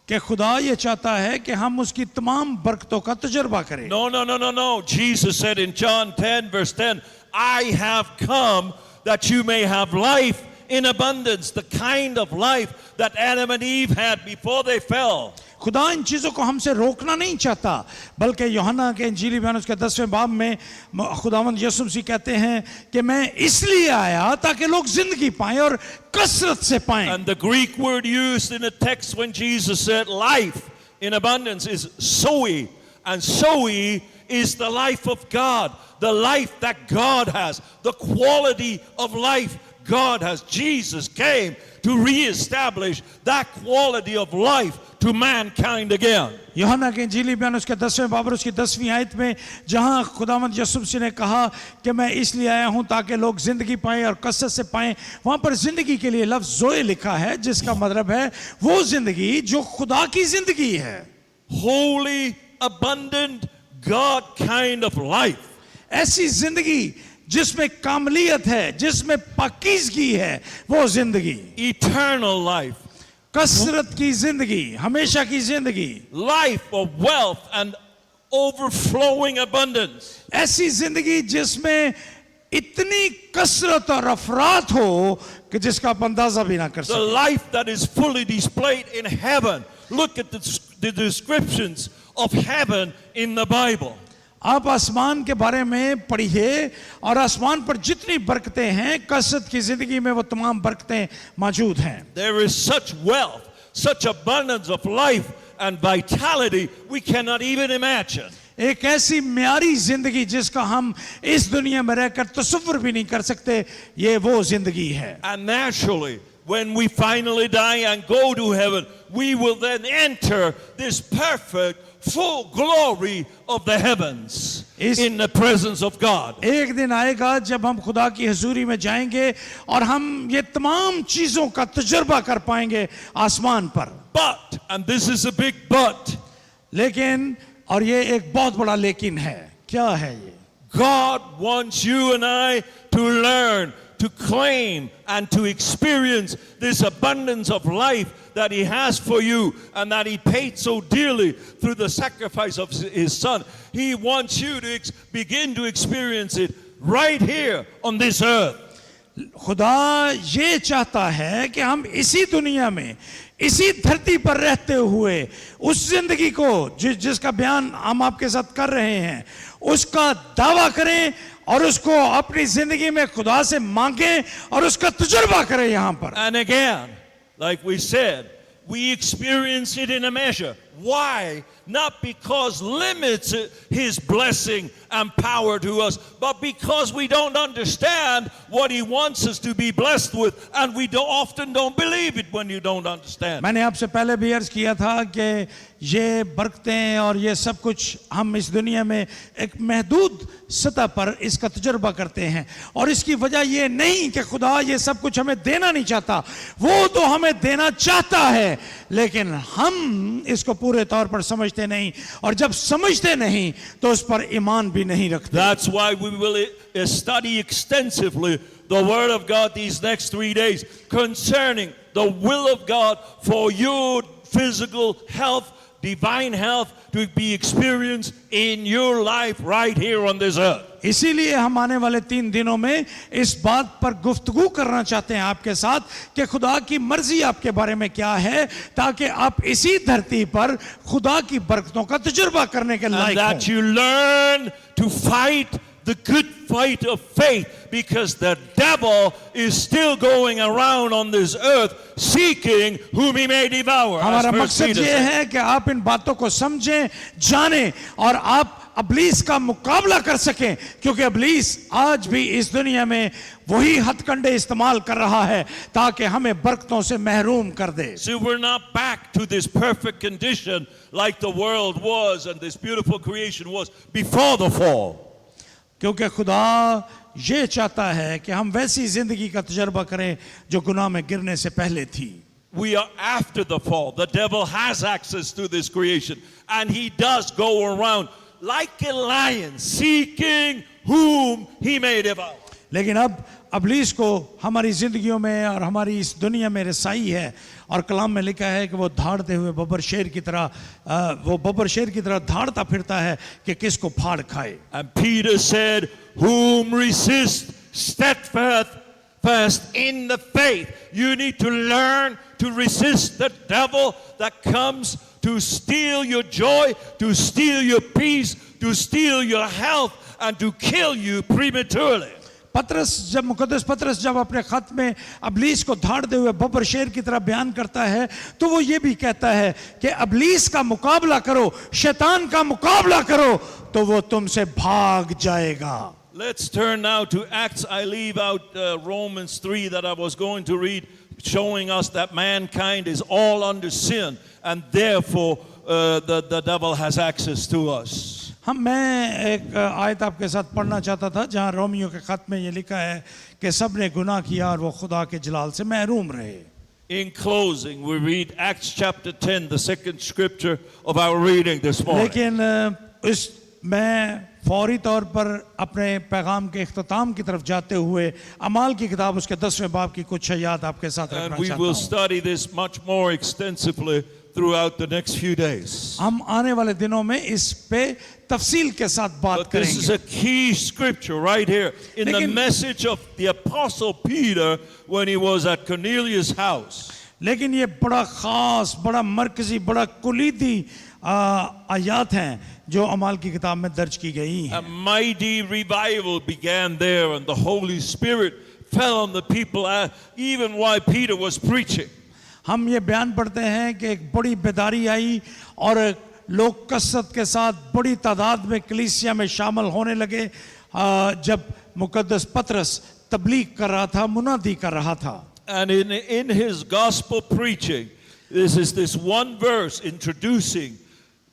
कि खुदा ये चाहता है कि हम उसकी तमाम बरकतों का तजुर्बा करें. No. Jesus said in John 10 verse 10, I have come that you may have life in abundance, the kind of life that Adam and Eve had before they fell. खुदा इन चीज़ों को हमसे रोकना नहीं चाहता, बल्कि यूहन्ना के इंजीली बयान उसके 10वें बाब में खुदावंद यीशु मसीह कहते हैं कि मैं इसलिए आया ताकि लोग जिंदगी पाएं और कसरत से पाएं. And the Greek word used in the text when Jesus said life in abundance is zoe, and zoe is the life of God, the life that God has, the quality of life God has. Jesus came to re-establish that quality of life to mankind again. यूहन्ना के इंजीली बयान उसके 10वें बाब और उसकी 10वीं आयत में जहां खुदावंद यीशु मसीह ने कहा कि मैं इसलिए आया हूं ताकि लोग जिंदगी पाएं और कसरत से पाएं, वहां पर जिंदगी के लिए लफ्ज जोए लिखा है जिसका मतलब है वो जिंदगी जो खुदा की जिंदगी है. Holy, abundant, God kind of life. ऐसी जिंदगी जिसमें कामलियत है, जिसमें पाकीज़गी है, वो जिंदगी. Eternal life. कसरत की जिंदगी, हमेशा की जिंदगी. Life of wealth and overflowing abundance. ऐसी जिंदगी जिसमें इतनी कसरत और अफरात हो कि जिसका आप अंदाजा भी ना कर The सके. life that is fully displayed in heaven. Look at the descriptions of heaven in the Bible. आप आसमान के बारे में पढ़िए और आसमान पर जितनी बरकतें हैं, कसरत की जिंदगी में वो तमाम बरकतें मौजूद हैं. There is such wealth, such abundance of life and vitality we cannot even imagine. एक ऐसी म्यारी जिंदगी जिसका हम इस दुनिया में रहकर तसव्वुर भी नहीं कर सकते, ये वो जिंदगी है. And naturally, when we finally die and go to heaven, we will then enter this perfect, full glory of the heavens in the presence of God. एक दिन आएगा जब हम खुदा की हजूरी में जाएंगे और हम ये तमाम चीजों का तजुर्बा कर पाएंगे आसमान पर. But, and this is a big but, लेकिन, और ये एक बहुत बड़ा लेकिन है. क्या है ये? God wants you and I to learn, to claim, and to experience this abundance of life that He has for you and that He paid so dearly through the sacrifice of His Son. He wants you to begin to experience it right here on this earth. खुदा ये चाहता है कि हम इसी दुनिया में, इसी धरती पर रहते हुए उस जिंदगी को जिसका बयान हम आपके साथ कर रहे हैं, उसका दावा करें और उसको अपनी जिंदगी में खुदा से मांगें और उसका तजुर्बा करें यहाँ पर. And again, like we said, we experience it in a measure. Why? Not because limits His blessing and power to us, but because we don't understand what He wants us to be blessed with, and we often don't believe it when you don't understand. मैंने आपसे पहले भी अर्ज किया था कि ये बरकतें और ये सब कुछ हम इस दुनिया में एक महदूद सतह पर इसका तजुर्बा करते हैं, और इसकी वजह ये नहीं कि खुदा ये सब कुछ हमें देना नहीं चाहता, वो तो हमें देना चाहता है, लेकिन हम इसको पूरे तौर पर समझते नहीं, और जब समझते नहीं तो उस पर ईमान भी नहीं रखते. That's why we will study extensively the Word of God these next 3 days concerning the will of God for your physical health, divine health to be experienced in your life right here on this earth. इसीलिए हम आने वाले 3 दिनों में इस बात पर गुफ्तगू करना चाहते हैं आपके साथ कि खुदा की मर्जी आपके बारे में क्या है, ताकि आप इसी धरती पर खुदा की बरकतों का तजुर्बा करने के लायक And हों. that you learn to fight the good fight of faith, because the devil is still going around on this earth seeking whom he may devour. as हमारा First मकसद Peter ये said. है कि आप इन बातों को समझें, जानें और आप अबलीस का मुकाबला कर सकें, क्योंकि अबलीस आज भी इस दुनिया में वही हथकंडे इस्तेमाल कर रहा है ताकि हमें बरकतों से महरूम कर दे. So we're not back to this perfect condition like the world was and this beautiful creation was before the fall. क्योंकि खुदा ये चाहता है कि हम वैसी जिंदगी का तजर्बा करें जो गुनाह में गिरने से पहले थी. We are after the fall. The devil has access to this creation, and he does go around like a lion seeking whom he may devour. लेकिन अब अबलीस को हमारी जिंदगियों में और हमारी इस दुनिया में रसाई है, और कलाम में लिखा है कि वो धाड़ते हुए बब्बर शेर की तरह धाड़ता फिरता है कि किसको फाड़ खाए. And Peter said, whom resist steadfast in the faith. You need to learn to resist the devil that comes to steal your joy, to steal your peace, to steal your health, and to kill you prematurely. मुकद्दस पतरस जब अपने खत में अबलीस को धाड़ते हुए बब्बर शेर की तरह बयान करता है, तो वो ये भी कहता है कि अबलीस का मुकाबला करो, शैतान का मुकाबला करो, तो वो तुमसे भाग जाएगा. Let's turn now to Acts. I leave out Romans 3 that I was going to read, showing us that mankind is all under sin, and therefore the devil has access to us. मैं एक आयत आपके साथ पढ़ना चाहता था जहाँ Romeo के खत में ये लिखा है कि सब ने गुनाह किया और वो खुदा के जलाल से महरूम रहे. In closing, we read Acts chapter 10, the second scripture of our reading this morning. लेकिन मैं फौरी तौर पर अपने पैगाम के इख्तिताम की तरफ जाते हुए अमाल की किताब उसके 10वें बाब की कुछ आयत आपके साथ रखना And we चाहता will हूँ. study this much more extensively throughout the next few days. हम आने वाले दिनों में इस पे तफसील के साथ बात But this is करेंगे. a key scripture right here in the message of the apostle Peter when he was at Cornelius' house. लेकिन ये बड़ा खास, बड़ा मरकजी, बड़ा कुलीदी आयात हैं जो अमाल की किताब में दर्ज की गई A हैं। mighty revival began there, and the Holy Spirit fell on the people even while Peter was preaching. हम ये बयान पढ़ते हैं कि एक बड़ी बेदारी आई और लोग कसरत के साथ बड़ी तादाद में कलीसिया में शामिल होने लगे जब मुकद्दस पतरस तबलीग कर रहा था, मुनादी कर रहा था। And in his gospel preaching, this one verse introducing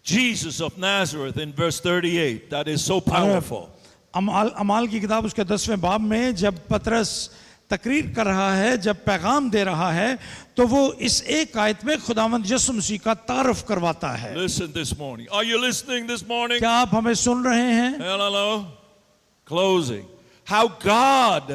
Jesus of Nazareth in verse 38 that is so powerful. अमाल की किताब उसके 10वें बाब में जब पतरस तकरीर कर रहा है, जब पैगाम दे रहा है, तो वो इस एक आयत में खुदावंद यीशु मसीह का तारफ करवाता है। Listen this morning. Are you listening this morning? क्या आप हमें सुन रहे हैं? Hello. Closing. How God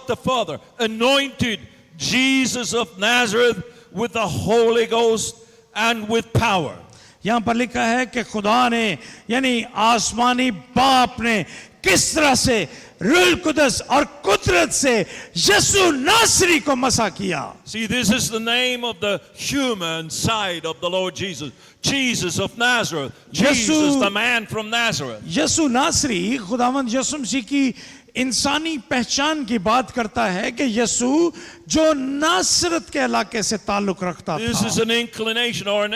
the Father anointed Jesus of Nazareth with the Holy Ghost and with power. यहाँ पर लिखा है कि खुदा ने यानी आसमानी बाप ने किस तरह से रूह कुदस और कुदरत से यीशु नासरी को मसा किया। See, this is the name of the human side of the Lord Jesus. Jesus of Nazareth. Jesus, the man from Nazareth. यीशु नासरी खुदावंद यीशु मसीह की इंसानी पहचान की बात करता है कि यीशु जो नासरत के इलाके से ताल्लुक रखता This is था। an inclination or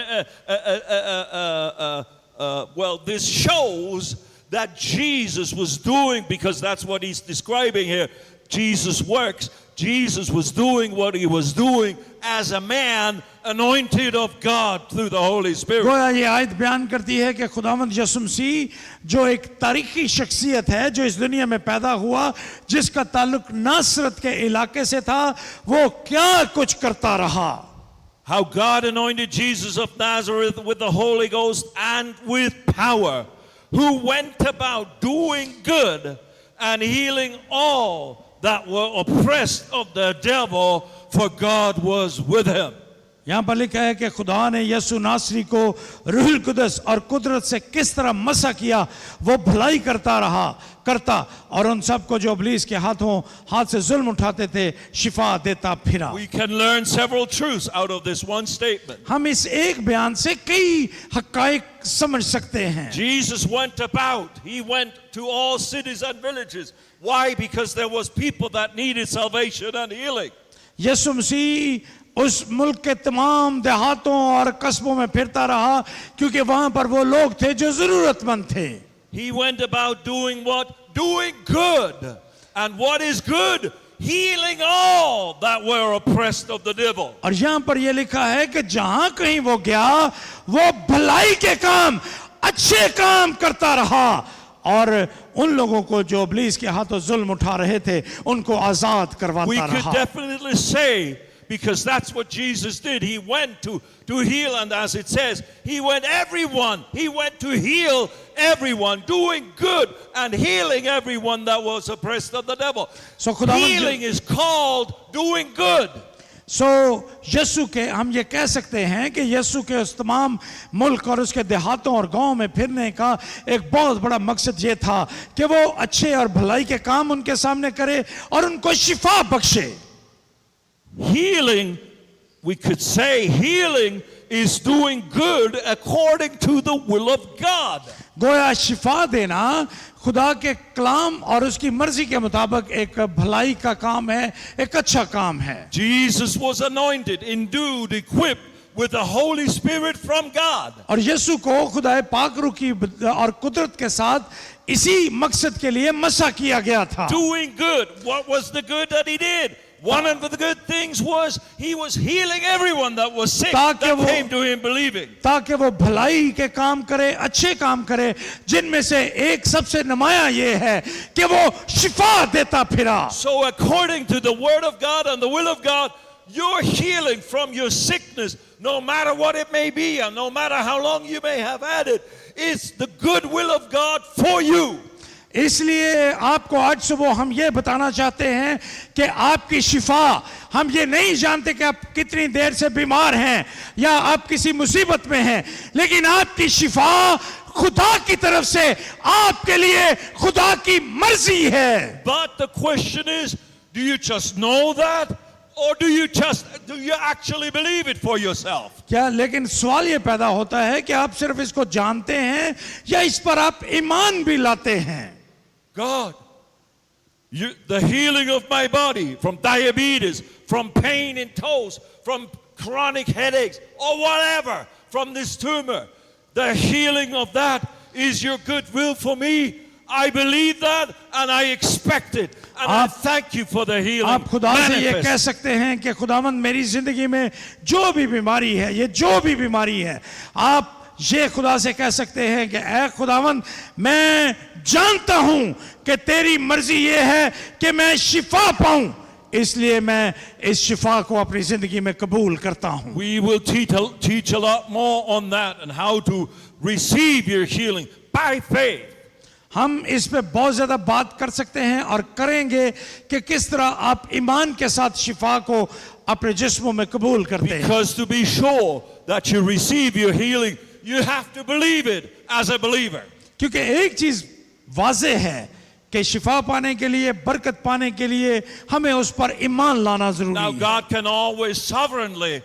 this shows that Jesus was doing, because that's what he's describing here. Jesus works. Jesus was doing what he was doing as a man anointed of God through the Holy Spirit. गोया ये आयत बयान करती है कि खुदावंद यीशु मसीह जो एक तारीखी शख्सियत है जो इस दुनिया में पैदा हुआ, जिसका ताल्लुक नासरत के इलाके से था, वो क्या कुछ करता रहा। How God anointed Jesus of Nazareth with the Holy Ghost and with power, who went about doing good and healing all that were oppressed of the devil, for God was with him. यहाँ पर लिखा है कि खुदा ने यीशु नासरी को रूहुल कुदस और कुदरत से किस तरह मसा किया, वो भलाई करता और उन सबको जो इब्लीस के हाथ से जुल्म उठाते थे शिफा देता फिरा। We can learn several truths out of this one statement. हम इस एक बयान से कई हक़ाइक़ समझ सकते हैं। Jesus went about. He went to all cities and villages. Why? Because there was people that needed salvation and healing. यीशु मसीह उस मुल्क के तमाम देहातों और कस्बों में फिरता रहा क्योंकि वहां पर वो लोग थे जो जरूरतमंद थे। He went about doing what? Doing good. And what is good? Healing all that were oppressed of the devil. और यहाँ पर ये लिखा है कि जहां कहीं वो गया वो भलाई के काम, अच्छे काम करता रहा और उन लोगों को जो इब्लीस के हाथों जुल्म उठा रहे थे उनको आजाद करवाता We रहा। could definitely say, because that's what Jesus did. He went to heal, and as it says, he went to heal everyone, doing good and healing everyone that was oppressed of the devil. So Healing is called doing good. यीशु के हम ये कह सकते हैं कि यीशु के उस तमाम मुल्क और उसके देहातों और गांवों में फिरने का एक बहुत बड़ा मकसद ये था कि वो अच्छे और भलाई के काम उनके सामने करे और उनको शिफा बख्शे। Healing, we could say healing is doing good according to the will of God. गोया शिफा देना खुदा के कलाम और उसकी मर्जी के मुताबिक एक भलाई का काम है, एक अच्छा काम है। Jesus was anointed, endued, equipped with the Holy Spirit from God. और यीशु को खुदाए पाक रूह की और कुदरत के साथ इसी मकसद के लिए मसा किया गया था। Doing good. What was the good that he did? One of the good things was he was healing everyone that was sick that came to him believing. ताकि वो भलाई के काम करे, अच्छे काम करे, जिनमें से एक सबसे नुमाया ये है कि वो शिफा देता फिरा। So according to the word of God and the will of God, your healing from your sickness, no matter what it may be and no matter how long you may have had it, is the good will of God for you. इसलिए आपको आज सुबह हम ये बताना चाहते हैं कि आपकी शिफा, हम ये नहीं जानते कि आप कितनी देर से बीमार हैं या आप किसी मुसीबत में हैं, लेकिन आपकी शिफा खुदा की तरफ से आपके लिए खुदा की मर्जी है। But the question is, do you just know that, Or do you actually believe it for yourself? क्या लेकिन सवाल ये पैदा होता है कि आप सिर्फ इसको जानते हैं या इस पर आप ईमान भी लाते हैं? God, the healing of my body from diabetes, from pain in toes, from chronic headaches, or whatever, from this tumor, the healing of that is your goodwill for me. I believe that and I expect it. And I thank you for the healing. आप खुदा से ये manifest. कह सकते हैं कि खुदावंद मेरी जिंदगी में जो भी बीमारी है, ये जो भी बीमारी है, आप ये खुदा से कह सकते हैं कि ऐ खुदावंद, मैं जानता हूं कि तेरी मर्जी ये है कि मैं शिफा पाऊं, इसलिए मैं इस शिफा को अपनी जिंदगी में कबूल करता हूं. We will teach a lot more on that and how to receive your healing by faith. हम इस पे बहुत ज्यादा बात कर सकते हैं और करेंगे कि किस तरह आप ईमान के साथ शिफा को अपने जिस्मों में कबूल करते हैं. Because to be sure that you receive your healing, you have to believe it as a believer. क्योंकि एक चीज वाज़ेह है कि शिफा पाने के लिए, बरकत पाने के लिए हमें उस पर ईमान लाना जरूरी Now है. God can always sovereignly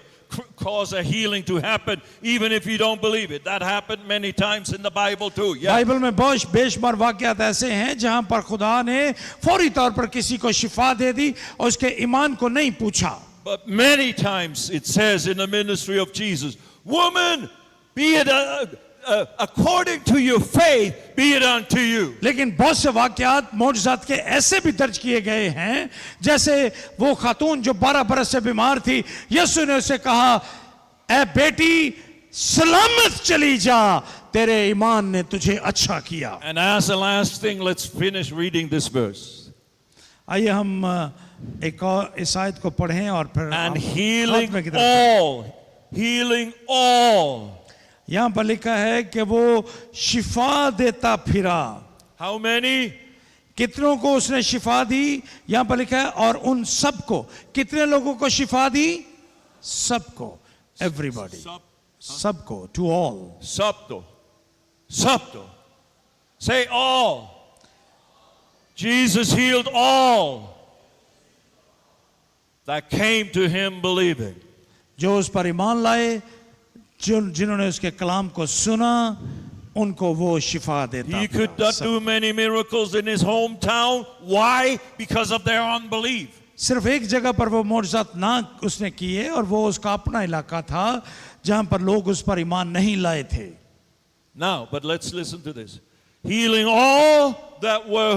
cause a healing to happen even if you don't believe it. That happened many times in the Bible too. Yeah. Bible में बहुत बेशुमार वाक़यात ऐसे हैं जहां पर खुदा ने फौरी तौर पर किसी को शिफा दे दी और उसके ईमान को नहीं पूछा. But many times it says in the ministry of Jesus, woman, be it according to your faith, be it unto you. लेकिन बहुत से वाक़यात मौजज़ात के ऐसे भी दर्ज किए गए हैं, जैसे वो खातून जो 12 बरस से बीमार थी, यीशु ने उसे कहा, ऐ बेटी सलामत चली जा, तेरे ईमान ने तुझे अच्छा किया. And as the last thing, let's finish reading this verse. आइए हम एक और इस आयत को पढ़ें और फिर And हम healing खात्मे की तरफ all. यहाँ पर लिखा है कि वो शिफा देता फिरा. How many? कितनों को उसने शिफा दी? यहाँ पर लिखा है और उन सबको. कितने लोगों को शिफा दी? सबको. Everybody. सबको. To all. Sabdo. Say all. Jesus healed all that came to him believing. जो उस पर ईमान लाए, जिन्होंने उसके कलाम को सुना, उनको वो शिफा देता. He could not do many miracles in his hometown. Why? Because of their unbelief. सिर्फ एक जगह पर वो मोजज़ात ना उसने किए और वो उसका अपना इलाका था जहां पर लोग उस पर ईमान नहीं लाए थे. Now, but let's listen to this. Healing all that were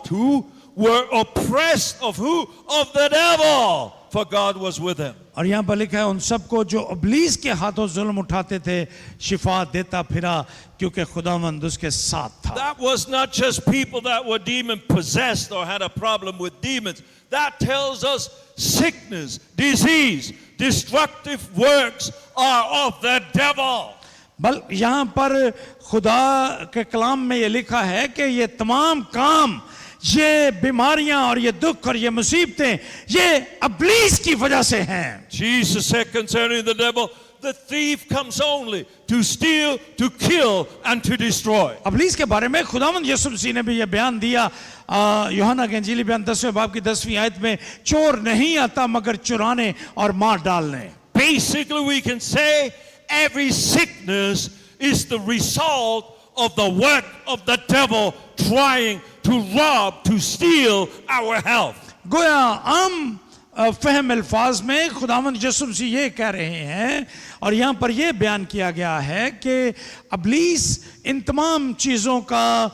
who were oppressed of who? Of the devil. For God was with him. और यहाँ पर लिखा है उन सबको जो इब्लीस के हाथों जुल्म उठाते थे, शिफा देता फिरा क्योंकि खुदावंद उसके साथ था. That was not just people that were demon possessed or had a problem with demons. That tells us sickness, disease, destructive works are of the devil. बल यहाँ पर खुदा के कलाम में ये लिखा है कि ये तमाम काम, ये बीमारियां और ये दुख और ये मुसीबतें, ये इब्लीस की वजह से हैं. Jesus said concerning the devil, the thief comes only to steal, to kill and to destroy. इब्लीस के बारे में खुदावंद यीशु मसीह ने भी ये बयान दिया. यूहन्ना के इंजीली बयान 10वें बाब की 10वीं आयत में, चोर नहीं आता मगर चुराने और मार डालने. Basically we can say every sickness is the result of the work of the devil trying to rob, to steal our health. गोया आम फहम अल्फाज में खुदावंद यीशु मसीह ये कह रहे हैं और यहाँ पर ये बयान किया गया है कि इब्लीस इन तमाम चीज़ों का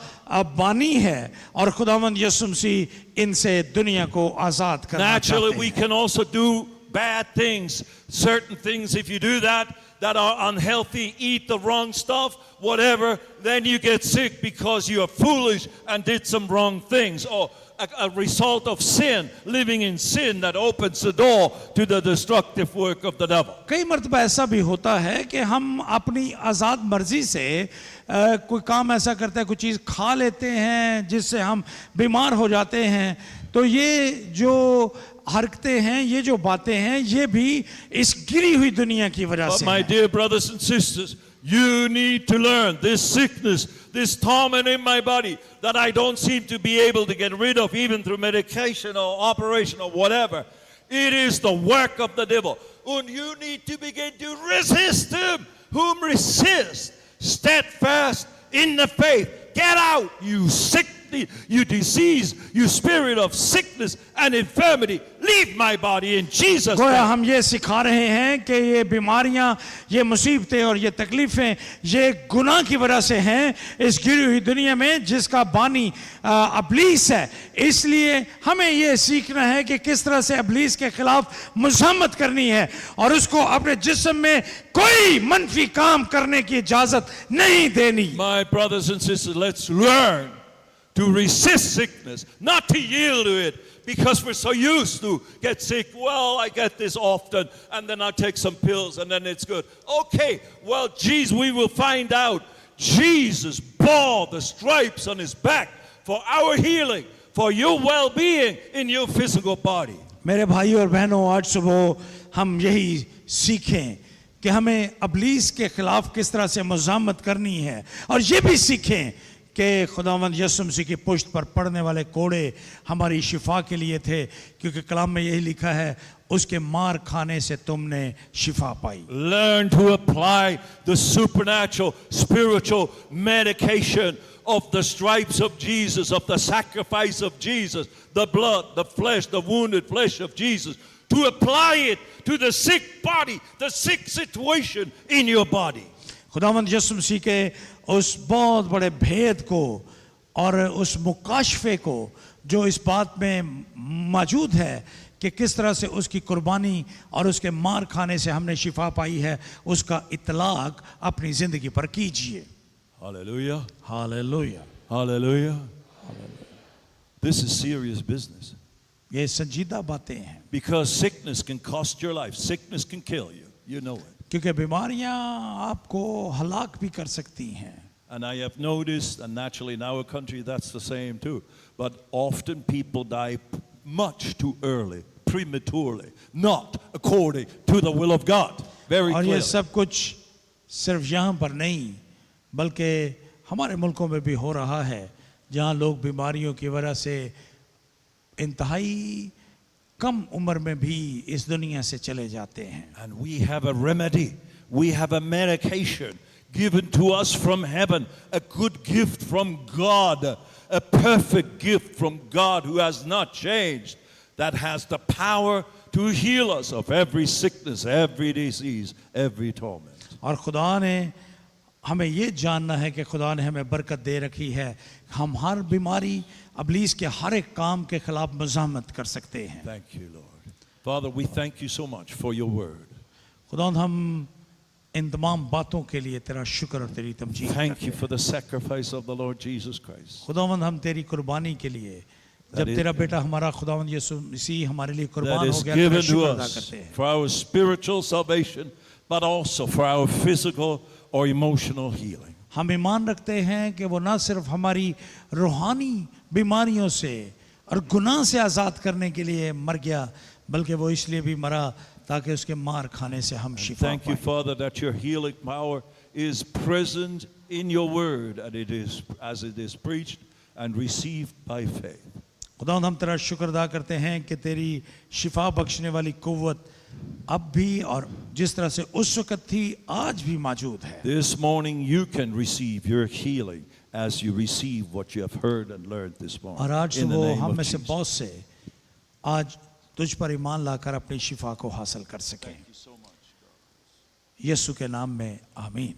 बानी है और खुदावंद यीशु मसीह इनसे दुनिया को आज़ाद करना चाहते Naturally हैं. we can also do bad things, certain things. If you do that are unhealthy, eat the wrong stuff, whatever, then you get sick because you are foolish and did some wrong things, or a result of sin, living in sin that opens the door to the destructive work of the devil. कई मर्तबा ऐसा भी होता है कि हम अपनी आज़ाद मर्जी से कोई काम ऐसा करते हैं, कोई चीज़ खा लेते हैं जिससे हम बीमार हो जाते हैं. तो ये जो हरकतें हैं, ये जो बातें हैं, ये भी इस गिरी हुई दुनिया की वजह But से my हैं. dear brothers and sisters, you need to learn this sickness, this torment in my body that I don't seem to be able to get rid of even through medication or operation or whatever. It is the work of the devil. And you need to begin to resist him. Whom resist, steadfast in the faith. Get out, you sickness, you disease, you spirit of sickness and infirmity. Leave my body in Jesus' गोया name. हम ये सिखा रहे हैं कि ये बीमारियां, ये मुसीबतें और ये तकलीफें ये गुनाह की वजह से हैं इस गिरी हुई दुनिया में जिसका बानी अबलीस है। इसलिए हमें ये सीखना है कि किस तरह से अबलीस के खिलाफ मुज़ाहमत करनी है और उसको अपने जिस्म में कोई मनफी काम करने की इजाजत नहीं देनी। My brothers and sisters, let's learn to resist sickness, not to yield to it. Because we're so used to get sick. Well, I get this often, and then I take some pills, and then it's good. Okay, well, geez, we will find out. Jesus bore the stripes on his back for our healing, for your well-being in your physical body. मेरे भाइयों और बहनों, आज सुबह हम यही सीखें कि हमें अबलीस के खिलाफ किस तरह से मुज़ाहमत करनी है और ये भी सीखें कि खुदावंद यीशु मसीह की पुश्त पर पड़ने वाले कोड़े हमारी शिफा के लिए थे, क्योंकि कलाम में यही लिखा है उसके मार खाने से तुमने शिफा पाई। Learn to apply the supernatural, spiritual medication of the stripes of Jesus, of the sacrifice of Jesus, the blood, the flesh, the wounded flesh of Jesus, to apply it to the sick body, the sick situation in your body. खुदावंद यीशु मसीह के उस बहुत बड़े भेद को और उस मुकाशफे को जो इस बात में मौजूद है कि किस तरह से उसकी कुर्बानी और उसके मार खाने से हमने शिफा पाई है, उसका इतलाक अपनी जिंदगी पर कीजिए। Hallelujah. Hallelujah, Hallelujah. This is serious business. ये संजीदा बातें हैं, Because sickness can cost your life. Sickness can kill you. You know it. क्योंकि बीमारियां आपको हलाक भी कर सकती हैं। And I have noticed, and naturally in our country that's the same too, but often people die much too early, prematurely, not according to the will of God. Very और ये clearly. सब कुछ सिर्फ यहाँ पर नहीं बल्कि हमारे मुल्कों में भी हो रहा है, जहाँ लोग बीमारियों की वजह से इंतहाई कम उम्र में भी इस दुनिया से चले जाते हैं। And we have a remedy. We have a medication given to us from heaven, a good gift from God, a perfect gift from God who has not changed, that has the power to heal us of every sickness, every disease, every torment. और खुदा ने हमें ये जानना है कि खुदा ने हमें बरकत दे रखी है, हम हर बीमारी अबलीस के हर एक काम के खिलाफ मुज़ाहमत कर सकते हैं। Thank you, Lord. Father, we thank you so much for your word. खुदा हम इन तमाम बातों के लिए तेरा शुक्र और तेरी तमजीद Thank करते you हैं। for the sacrifice of the Lord Jesus Christ. खुदावंद हम तेरी कुर्बानी के लिए, जब That is- तेरा बेटा हमारा खुदावंद यीशु मसीह हमारे लिए That कुर्बान हो is गया, तेरा given to शुक्र अदा us करते हैं। for our spiritual salvation, but also for our physical or emotional healing. हम ईमान रखते हैं कि वो ना सिर्फ हमारी रूहानी बीमारियों से और गुनाह से आज़ाद करने के लिए मर गया, बल्कि वो इसलिए भी मरा ताकि उसके मार खाने से हम शिफा Thank you, पाएं। Father, that your healing power is present in your word, and it is as it is preached and received by faith. खुदावंद हम तेरा शुक्र अदा करते हैं कि तेरी शिफा बख्शने वाली कुव्वत अब भी और जिस तरह से उस वक्त थी आज भी मौजूद है। This morning you can receive your healing as you receive what you have heard and learned this morning. और आज In the सुबह name हम of में से Jesus. बहुत से आज तुझ पर ईमान लाकर अपनी शिफा को हासिल कर सकें। यीशु के नाम में आमीन।